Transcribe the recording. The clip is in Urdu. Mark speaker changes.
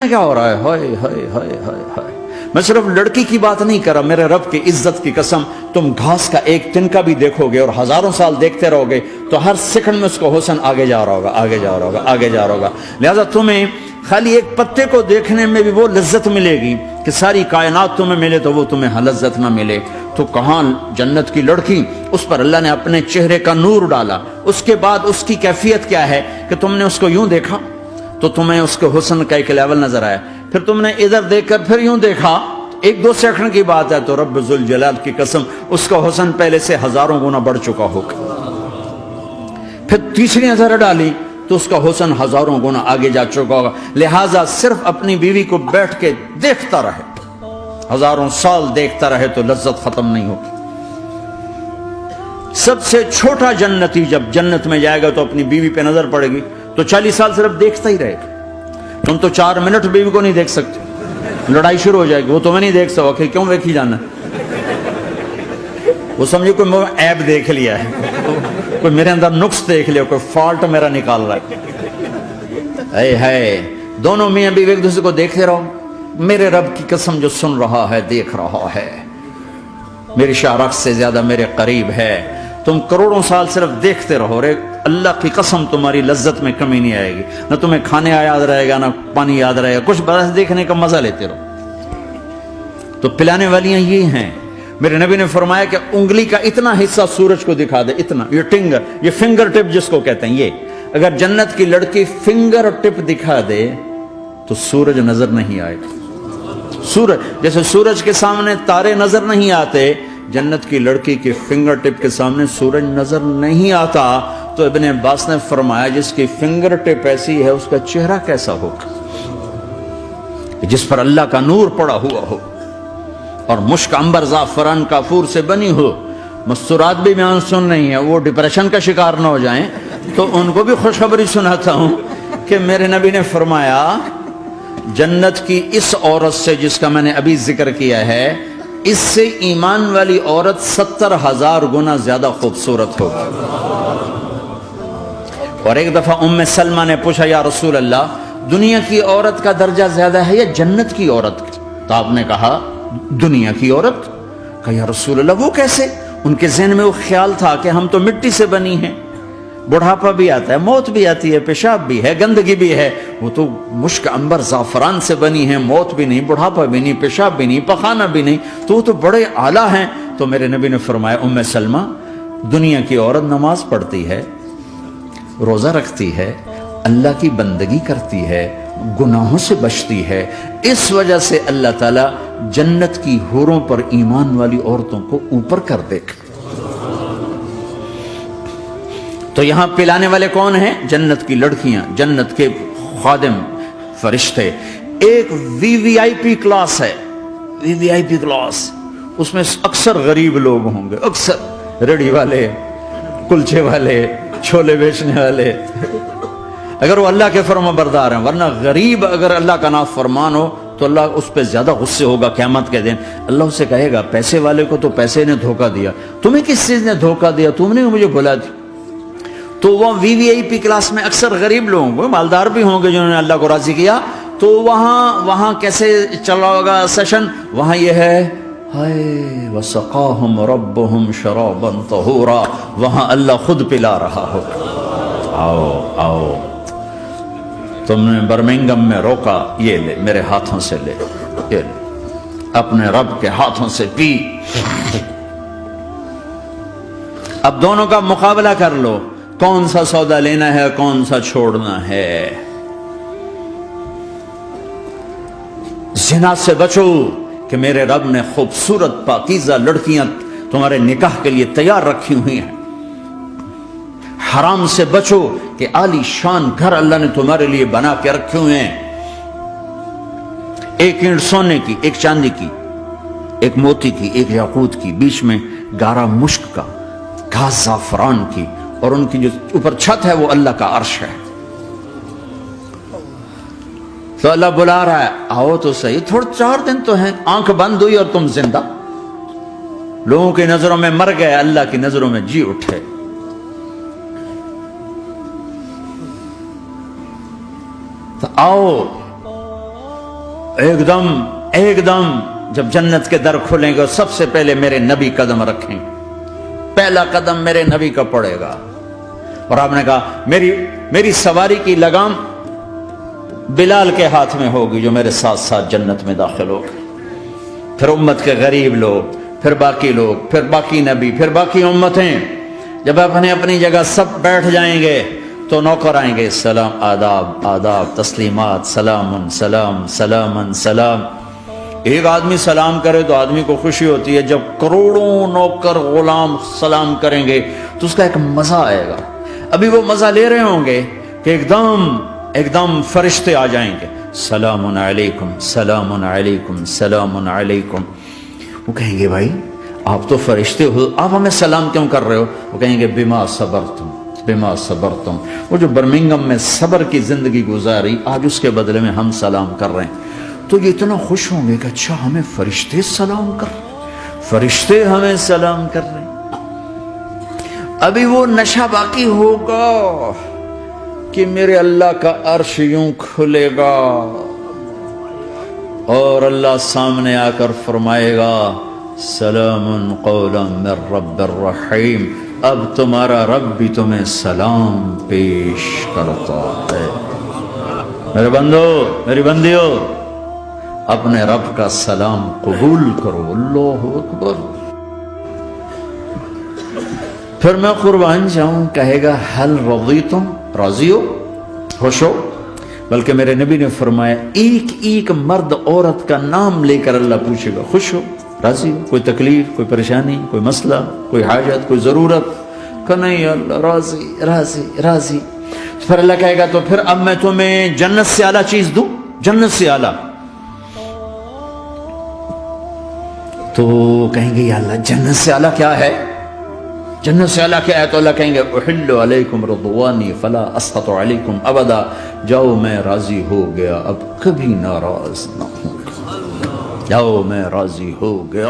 Speaker 1: کیا ہو رہا ہے؟ ہائے ہائے ہائے ہائے ہائے۔ میں صرف لڑکی کی بات نہیں کر رہا، میرے رب کی عزت کی قسم، تم گھاس کا ایک تنکا بھی دیکھو گے اور ہزاروں سال دیکھتے رہو گے تو ہر سیکنڈ میں اس کو حسن آگے جا رہا ہوگا، آگے جا رہا ہوگا، آگے جا رہا ہوگا۔ لہذا تمہیں خالی ایک پتے کو دیکھنے میں بھی وہ لذت ملے گی کہ ساری کائنات تمہیں ملے تو وہ تمہیں لذت نہ ملے، تو کہاں جنت کی لڑکی، اس پر اللہ نے اپنے چہرے کا نور ڈالا۔ اس کے بعد اس کی کیفیت کیا ہے کہ تم نے اس کو یوں دیکھا تو تمہیں اس کے حسن کا ایک لیول نظر آیا، پھر تم نے ادھر دیکھ کر پھر یوں دیکھا، ایک دو سیکنڈ کی بات ہے، تو رب ذوالجلال کی قسم اس کا حسن پہلے سے ہزاروں گنا بڑھ چکا ہوگا۔ پھر تیسری نظر ڈالی تو اس کا حسن ہزاروں گنا آگے جا چکا ہوگا۔ لہٰذا صرف اپنی بیوی کو بیٹھ کے دیکھتا رہے، ہزاروں سال دیکھتا رہے تو لذت ختم نہیں ہوگی۔ سب سے چھوٹا جنتی جب جنت میں جائے گا تو اپنی بیوی پہ نظر پڑے گی تو 40 سال صرف دیکھتا ہی رہے گا۔ تم تو 4 منٹ بیوی کو نہیں دیکھ سکتے، لڑائی شروع ہو جائے گی، وہ تمہیں نہیں دیکھ سکتا، کیوں دیکھی جانا؟ وہ سمجھے کوئی عیب دیکھ لیا ہے، کوئی میرے اندر نقص دیکھ لیا، کوئی فالٹ میرا نکال رہا ہے۔ اے ہے دونوں میاں بیوی ایک دوسرے کو دیکھتے رہو، میرے رب کی قسم جو سن رہا ہے، دیکھ رہا ہے، میری شارخ سے زیادہ میرے قریب ہے۔ تم کروڑوں سال صرف دیکھتے رہو، رے اللہ کی قسم تمہاری لذت میں کمی نہیں آئے گی، نہ تمہیں کھانے یاد رہے گا، نہ پانی یاد رہے گا، کچھ بس دیکھنے کا مزہ لیتے رہو۔ تو پلانے والیاں یہ ہیں۔ میرے نبی نے فرمایا کہ انگلی کا اتنا حصہ سورج کو دکھا دے، اتنا، یہ فنگر ٹپ جس کو کہتے ہیں، یہ اگر جنت کی لڑکی فنگر ٹپ دکھا دے تو سورج نظر نہیں آئے گا۔ سورج جیسے سورج کے سامنے تارے نظر نہیں آتے، جنت کی لڑکی کے فنگر ٹپ کے سامنے سورج نظر نہیں آتا۔ تو ابن عباس نے فرمایا جس کی فنگر ٹپ ایسی ہے اس کا چہرہ کیسا ہوگا، جس پر اللہ کا نور پڑا ہوا ہو اور مشک عنبر زعفران کافور سے بنی ہو۔ مستورات بھی بیان سن رہی ہیں، وہ ڈپریشن کا شکار نہ ہو جائیں، تو ان کو بھی خوشخبری سناتا ہوں کہ میرے نبی نے فرمایا جنت کی اس عورت سے جس کا میں نے ابھی ذکر کیا ہے، اس سے ایمان والی عورت 70,000 گنا زیادہ خوبصورت ہوگی۔ اور ایک دفعہ ام سلمہ نے پوچھا یا رسول اللہ، دنیا کی عورت کا درجہ زیادہ ہے یا جنت کی عورت کا؟ تو آپ نے کہا دنیا کی عورت۔ کہا یا رسول اللہ وہ کیسے؟ ان کے ذہن میں وہ خیال تھا کہ ہم تو مٹی سے بنی ہیں، بڑھاپا بھی آتا ہے، موت بھی آتی ہے، پیشاب بھی ہے، گندگی بھی ہے، وہ تو مشک عنبر زعفران سے بنی ہیں، موت بھی نہیں، بڑھاپا بھی نہیں، پیشاب بھی نہیں، پخانہ بھی نہیں، تو وہ تو بڑے اعلیٰ ہیں۔ تو میرے نبی نے فرمایا ام سلمہ، دنیا کی عورت نماز پڑھتی ہے، روزہ رکھتی ہے، اللہ کی بندگی کرتی ہے، گناہوں سے بچتی ہے، اس وجہ سے اللہ تعالیٰ جنت کی حوروں پر ایمان والی عورتوں کو اوپر کر دے گا۔ تو یہاں پلانے والے کون ہیں؟ جنت کی لڑکیاں، جنت کے خادم فرشتے۔ ایک وی وی آئی پی کلاس ہے، وی وی آئی پی کلاس، اس میں اکثر غریب لوگ ہوں گے، اکثر ریڑھی والے، کلچے والے، چھولے بیچنے والے، اگر وہ اللہ کے فرما بردار ہیں۔ ورنہ غریب اگر اللہ کا نافرمان ہو تو اللہ اس پہ زیادہ غصے ہوگا قیامت کے دن۔ اللہ اسے کہے گا پیسے والے کو تو پیسے نے دھوکہ دیا، تمہیں کس چیز نے دھوکہ دیا؟ تم نے مجھے بھلا دی۔ تو وہ وی وی آئی پی کلاس میں اکثر غریب لوگ ہوں گے، مالدار بھی ہوں گے جنہوں نے اللہ کو راضی کیا۔ تو وہاں کیسے چل رہا ہوگا سیشن؟ وہاں یہ ہے ہائے وسقاہم ربہم شرابا طہورا، وہاں اللہ خود پلا رہا ہو۔ آؤ آؤ، تم نے برمنگم میں روکا، یہ لے میرے ہاتھوں سے لے، یہ لے اپنے رب کے ہاتھوں سے پی۔ اب دونوں کا مقابلہ کر لو، کون سا سودا لینا ہے، کون سا چھوڑنا ہے۔ زنا سے بچو کہ میرے رب نے خوبصورت پاکیزہ لڑکیاں تمہارے نکاح کے لیے تیار رکھی ہوئی ہیں۔ حرام سے بچو کہ عالی شان گھر اللہ نے تمہارے لیے بنا کے رکھے ہوئے ہیں، ایک اینٹ سونے کی، ایک چاندی کی، ایک موتی کی، ایک یاقوت کی، بیچ میں گارا مشک کا، گھاس زعفران کی، اور ان کی جو اوپر چھت ہے وہ اللہ کا عرش ہے۔ تو اللہ بلا رہا ہے آؤ تو صحیح، تھوڑے 4 دن تو ہیں، آنکھ بند ہوئی اور تم زندہ، لوگوں کی نظروں میں مر گئے، اللہ کی نظروں میں جی اٹھے۔ تو آؤ ایک دم جب جنت کے در کھلیں گے سب سے پہلے میرے نبی قدم رکھیں گے، پہلا قدم میرے نبی کا پڑے گا۔ اور آپ نے کہا میری سواری کی لگام بلال کے ہاتھ میں ہوگی جو میرے ساتھ ساتھ جنت میں داخل ہوگا، پھر امت کے غریب لوگ، پھر باقی لوگ، پھر باقی نبی، پھر باقی امتیں۔ جب اپنی جگہ سب بیٹھ جائیں گے تو نوکر آئیں گے، سلام، آداب، آداب، تسلیمات، سلام، سلام، سلام، سلام۔ ایک آدمی سلام کرے تو آدمی کو خوشی ہوتی ہے، جب کروڑوں نوکر غلام سلام کریں گے تو اس کا ایک مزہ آئے گا۔ ابھی وہ مزہ لے رہے ہوں گے کہ ایک دم فرشتے آ جائیں گے، سلام علیکم، سلام علیکم، سلام علیکم۔ وہ کہیں گے بھائی آپ تو فرشتے ہو، آپ ہمیں سلام کیوں کر رہے ہو؟ وہ کہیں گے بما صبرتم، بما صبرتم۔ وہ جو برمنگم میں صبر کی زندگی گزاری، آج اس کے بدلے میں ہم سلام کر رہے ہیں۔ تو یہ اتنا خوش ہوں گے کہ اچھا ہمیں فرشتے سلام کر رہے ہیں، فرشتے ہمیں سلام کر رہے ہیں۔ ابھی وہ نشہ باقی ہوگا کہ میرے اللہ کا عرش یوں کھلے گا اور اللہ سامنے آ کر فرمائے گا سلام قولا من رب الرحیم، اب تمہارا رب بھی تمہیں سلام پیش کرتا ہے۔ میرے بندو، میری بندیو، اپنے رب کا سلام قبول کرو۔ اللہ اکبر۔ پھر میں قربان جاؤں، کہے گا حل رضیتم، راضی ہو، خوش ہو؟ بلکہ میرے نبی نے فرمایا ایک ایک مرد عورت کا نام لے کر اللہ پوچھے گا، خوش ہو، راضی ہو؟ کوئی تکلیف، کوئی پریشانی، کوئی مسئلہ، کوئی حاجت، کوئی ضرورت؟ کہ نہیں اللہ، راضی راضی راضی۔ پھر اللہ کہے گا تو پھر اب میں تمہیں جنت سے اعلیٰ چیز دوں، جنت سے اعلیٰ۔ تو کہیں گے یا اللہ جنت سے اعلیٰ کیا ہے؟ جنت سے اعلیٰ کیا ہے؟ تو اللہ کہیں گے احل علیکم رضوانی فلا اسخط علیکم ابدا، جاؤ میں راضی ہو گیا، اب کبھی ناراض نہ ہوں، جاؤ میں راضی ہو گیا۔